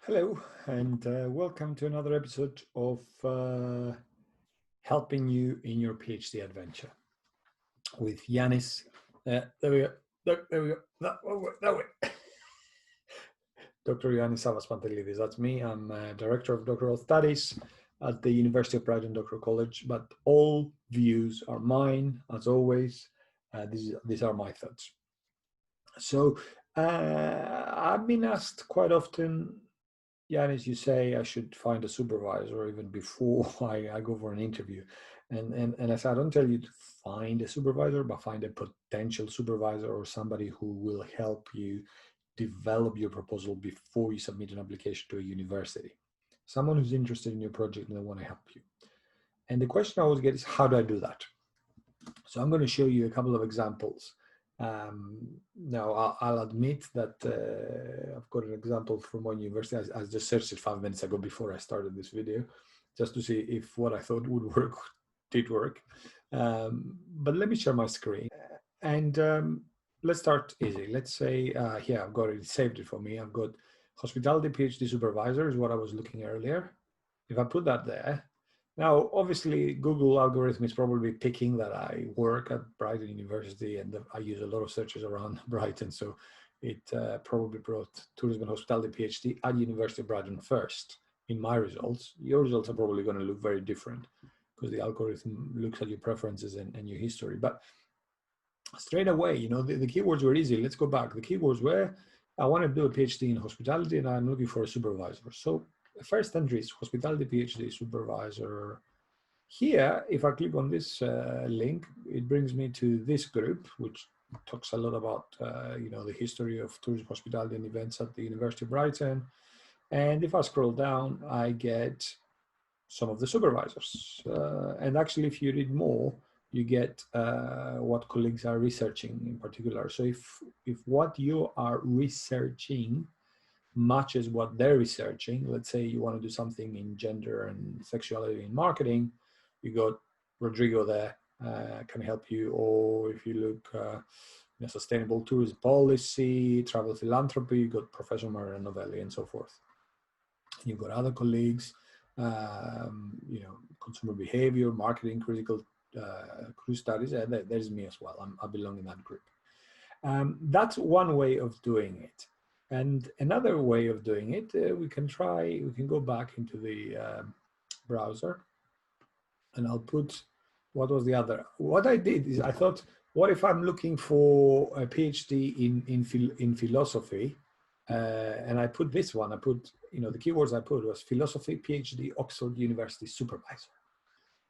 Hello, and welcome to another episode of Helping You in Your PhD Adventure with Ioannis. There we go. There we go. That way. Dr. Ioannis Savas-Pantelidis. That's me. I'm Director of Doctoral Studies at the University of Brighton Doctoral College, but all views are mine, as always. These are my thoughts. So I've been asked quite often, Ioannis, you say I should find a supervisor even before I go for an interview. And I said, I don't tell you to find a supervisor, but find a potential supervisor or somebody who will help you develop your proposal before you submit an application to a university. Someone who's interested in your project and they want to help you. And the question I always get is, how do I do that? So I'm going to show you a couple of examples. Now, I'll admit that I've got an example from one university. I just searched it 5 minutes ago before I started this video, just to see if what I thought would work did work. But let me share my screen. And let's start easy. Let's say, here, I've got it saved it for me. I've got hospitality PhD supervisor is what I was looking earlier. If I put that there, now, obviously, Google algorithm is probably picking that I work at Brighton University and I use a lot of searches around Brighton. So it probably brought tourism and hospitality PhD at University of Brighton first in my results. Your results are probably going to look very different because the algorithm looks at your preferences and your history. But straight away, you know, the keywords were easy. Let's go back. The keywords were, I want to do a PhD in hospitality and I'm looking for a supervisor. So the first entry is hospitality PhD supervisor. Here, if I click on this link, it brings me to this group, which talks a lot about, you know, the history of tourism, hospitality and events at the University of Brighton. And if I scroll down, I get some of the supervisors. And actually, if you read more, you get what colleagues are researching in particular. So if what you are researching matches what they're researching, let's say you want to do something in gender and sexuality in marketing, you got Rodrigo there, can help you. Or if you look sustainable tourism policy, travel philanthropy, you got Professor Maria Novelli and so forth. You've got other colleagues, you know, consumer behavior, marketing, critical cruise studies. There's me as well. I belong in that group. That's one way of doing it. And another way of doing it, we can go back into the browser and I'll put, what was the other? What I did is I thought, what if I'm looking for a PhD in philosophy? And I put this one, I put, you know, the keywords I put was philosophy, PhD, Oxford University supervisor.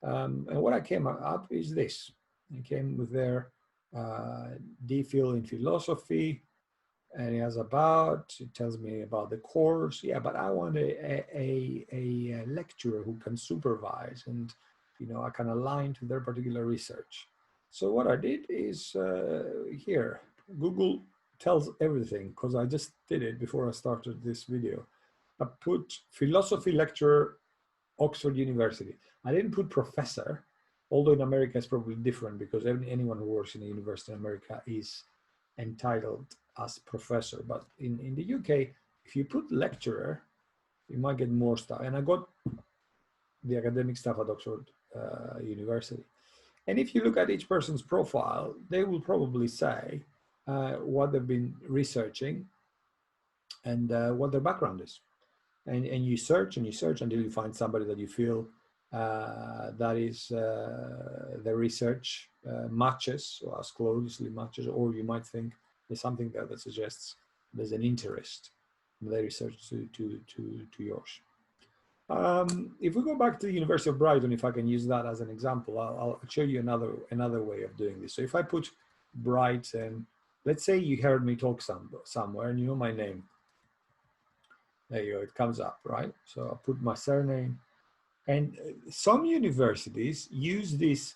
And what I came up is this. I came with their DPhil in philosophy, and it has about, it tells me about the course. Yeah, but I want a lecturer who can supervise and, you know, I can align to their particular research. So what I did is here, Google tells everything because I just did it before I started this video. I put philosophy lecturer, Oxford University. I didn't put professor, although in America it's probably different because anyone who works in a university in America is entitled as professor. But in the UK, if you put lecturer, you might get more stuff. And I got the academic staff at Oxford University. And if you look at each person's profile, they will probably say what they've been researching and what their background is. And you search and you search until you find somebody that you feel that is the research matches, or as closely matches, or you might think there's something there that suggests there's an interest in the research to yours. If we go back to the University of Brighton, if I can use that as an example, I'll show you another way of doing this. So if I put Brighton, let's say you heard me talk somewhere and you know my name. There you go, it comes up, right? So I'll put my surname. And some universities use this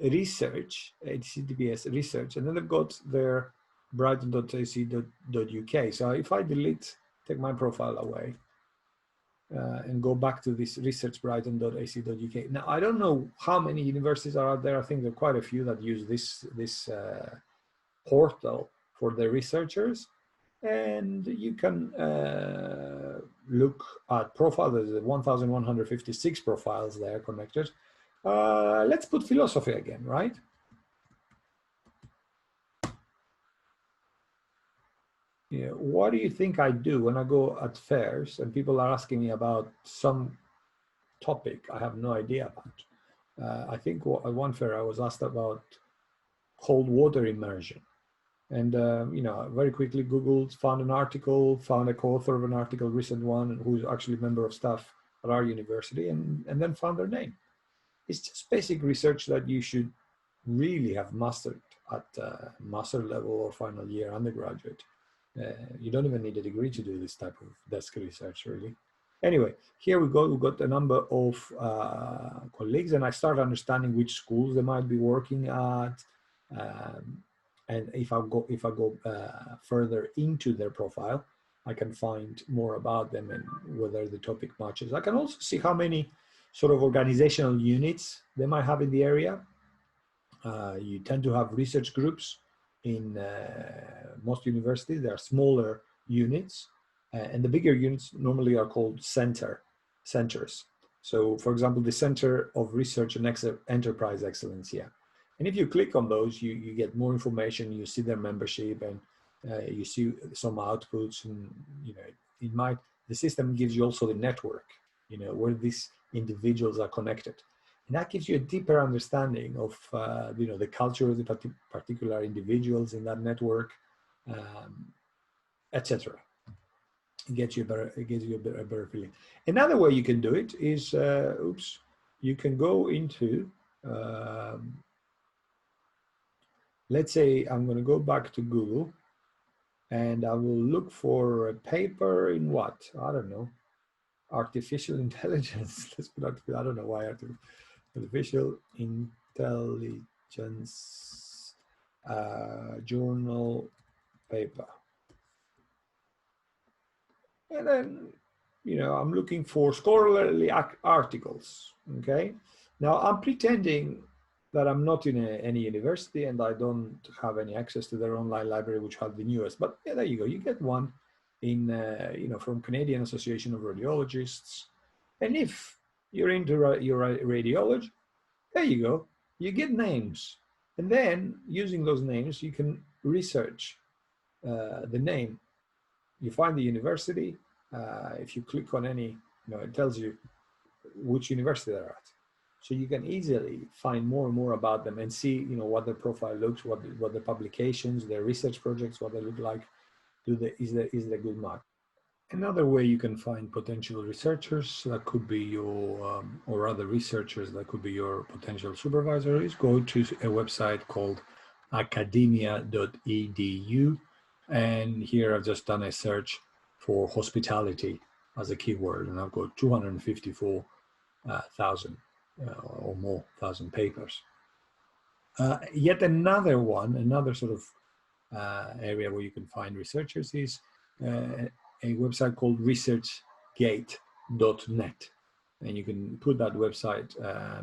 research, HTTPS research, and then they've got their brighton.ac.uk. So if I take my profile away and go back to this research brighton.ac.uk. Now, I don't know how many universities are out there. I think there are quite a few that use this portal for their researchers. And you can look at profiles. There's 1,156 profiles there connected. Let's put philosophy again, right? Yeah, what do you think I do when I go at fairs and people are asking me about some topic I have no idea about? I think at one fair I was asked about cold water immersion. And, very quickly Googled, found an article, found a co-author of an article, recent one, who's actually a member of staff at our university, and then found their name. It's just basic research that you should really have mastered at master level or final year undergraduate. You don't even need a degree to do this type of desk research, really. Anyway, here we go. We've got a number of colleagues, and I start understanding which schools they might be working at. And if I go further into their profile, I can find more about them and whether the topic matches. I can also see how many sort of organizational units they might have in the area. You tend to have research groups in most universities. They are smaller units, and the bigger units normally are called centers. So, for example, the Center of Research and Enterprise Excellence here. And if you click on those, you get more information. You see their membership, and you see some outputs. And the system gives you also the network, where these individuals are connected. And that gives you a deeper understanding of, the culture of the particular individuals in that network, etc. It gives you a better feeling. Another way you can do it is, you can go into, let's say I'm going to go back to Google, and I will look for a paper in what? I don't know. Artificial intelligence. Let's put artificial. I don't know why artificial intelligence journal paper. And then, I'm looking for scholarly articles, okay? Now, I'm pretending that I'm not in any university and I don't have any access to their online library, which have the newest, but yeah, there you go. You get one in, from Canadian Association of Radiologists. And if you're into your radiology, there you go. You get names. And then using those names, you can research the name. You find the university. If you click on any, it tells you which university they're at. So you can easily find more and more about them and see, what their profile looks, what their publications, their research projects, what they look like. Is there a good match? Another way you can find potential researchers that could be your, or other researchers that could be your potential supervisor, is go to a website called academia.edu. And here I've just done a search for hospitality as a keyword, and I've got 254,000 or more thousand papers. Yet another sort of area where you can find researchers is a website called researchgate.net. And you can put that website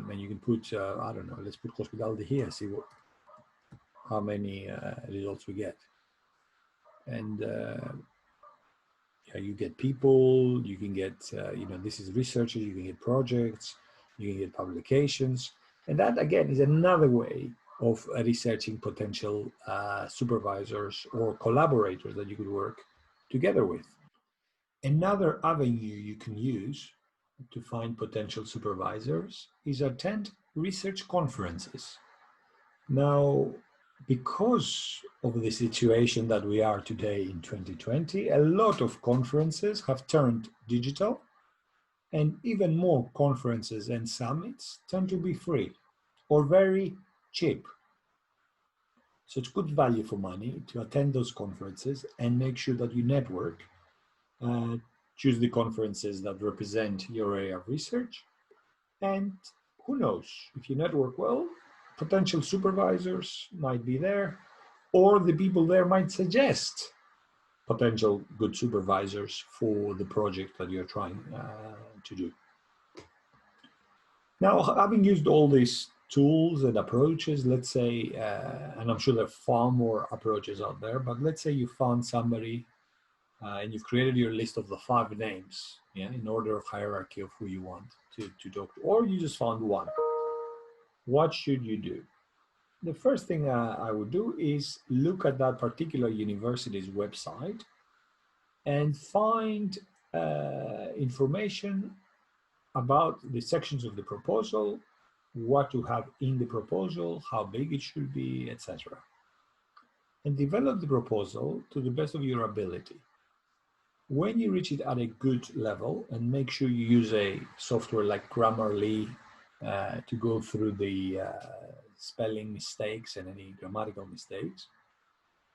and you can put, I don't know, let's put hospitality here, see how many results we get. And you get people, you can get, this is researchers, you can get projects, you can get publications. And that, again, is another way of researching potential supervisors or collaborators that you could work together with. Another avenue you can use to find potential supervisors is attend research conferences. Now, because of the situation that we are today in 2020, a lot of conferences have turned digital, and even more conferences and summits tend to be free or very cheap. So it's good value for money to attend those conferences and make sure that you network. Choose the conferences that represent your area of research. And who knows, if you network well, potential supervisors might be there, or the people there might suggest potential good supervisors for the project that you're trying to do. Now, having used all these tools and approaches, let's say, and I'm sure there are far more approaches out there, but let's say you found somebody and you've created your list of the 5 names, yeah, in order of hierarchy of who you want to talk to, or you just found one. What should you do? The first thing I would do is look at that particular university's website and find information about the sections of the proposal, what to have in the proposal, how big it should be, etc. And develop the proposal to the best of your ability. When you reach it at a good level, and make sure you use a software like Grammarly to go through the spelling mistakes and any grammatical mistakes,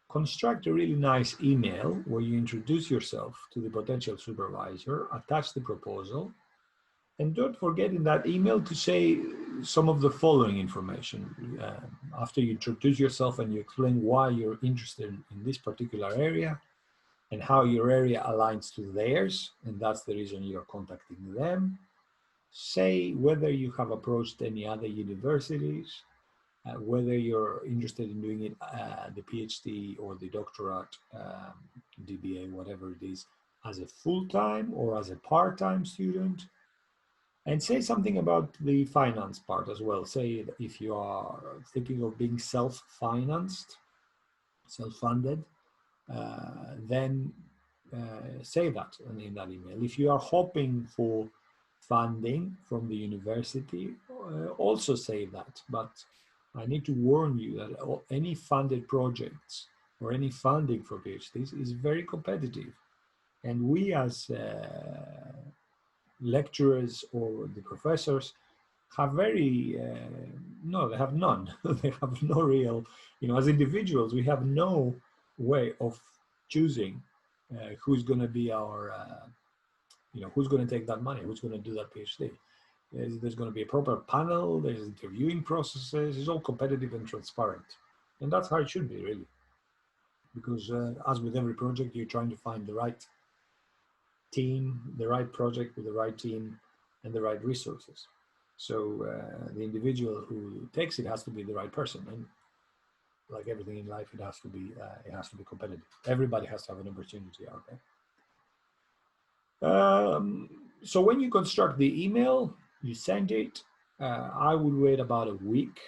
construct a really nice email where you introduce yourself to the potential supervisor, attach the proposal, and don't forget in that email to say some of the following information. After you introduce yourself and you explain why you're interested in this particular area and how your area aligns to theirs, and that's the reason you're contacting them. Say whether you have approached any other universities, whether you're interested in doing it, the PhD or the doctorate, DBA, whatever it is, as a full-time or as a part-time student. And say something about the finance part as well. Say if you are thinking of being self-financed, self-funded, then say that in that email. If you are hoping for funding from the university, also say that. But I need to warn you that any funded projects or any funding for PhDs is very competitive. And we as lecturers or the professors have very, no, they have none. They have no real, as individuals, we have no way of choosing who's going to be our, who's going to take that money, who's going to do that PhD. There's going to be a proper panel, there's interviewing processes, it's all competitive and transparent. And that's how it should be, really. Because as with every project, you're trying to find the right team, the right project with the right team and the right resources. So the individual who takes it has to be the right person. And like everything in life, it has to be competitive. Everybody has to have an opportunity out there. So when you construct the email, you send it. I would wait about a week.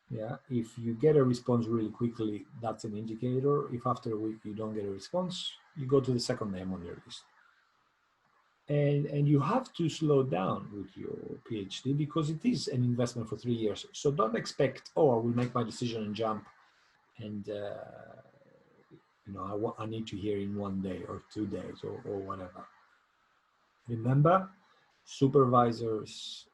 Yeah, if you get a response really quickly, that's an indicator. If after a week you don't get a response, you go to the second name on your list. And you have to slow down with your PhD because it is an investment for 3 years. So don't expect, I will make my decision and jump, and I need to hear in 1 day or 2 days or whatever. Remember, supervisors,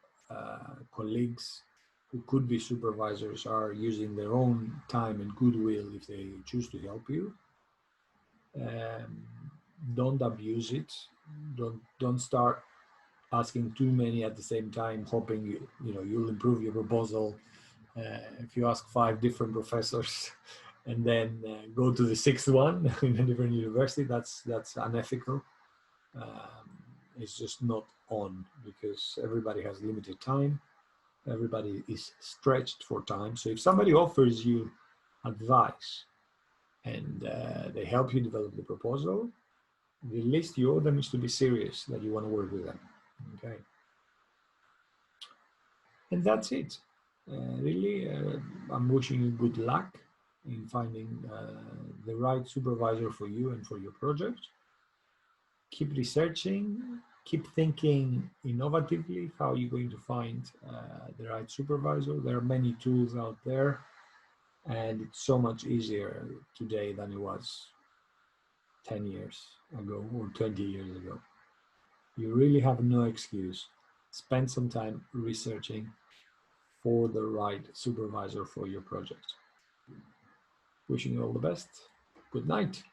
colleagues who could be supervisors are using their own time and goodwill if they choose to help you. Don't abuse it. Don't start asking too many at the same time, hoping you'll improve your proposal. If you ask 5 different professors and then go to the 6th one in a different university, that's unethical. It's just not on, because everybody has limited time. Everybody is stretched for time. So if somebody offers you advice and they help you develop the proposal, the least you owe them is to be serious that you want to work with them. Okay. And that's it. Really, I'm wishing you good luck in finding the right supervisor for you and for your project. Keep researching, keep thinking innovatively how you're going to find the right supervisor. There are many tools out there, and it's so much easier today than it was 10 years ago or 20 years ago. You really have no excuse. Spend some time researching for the right supervisor for your project. Wishing you all the best. Good night.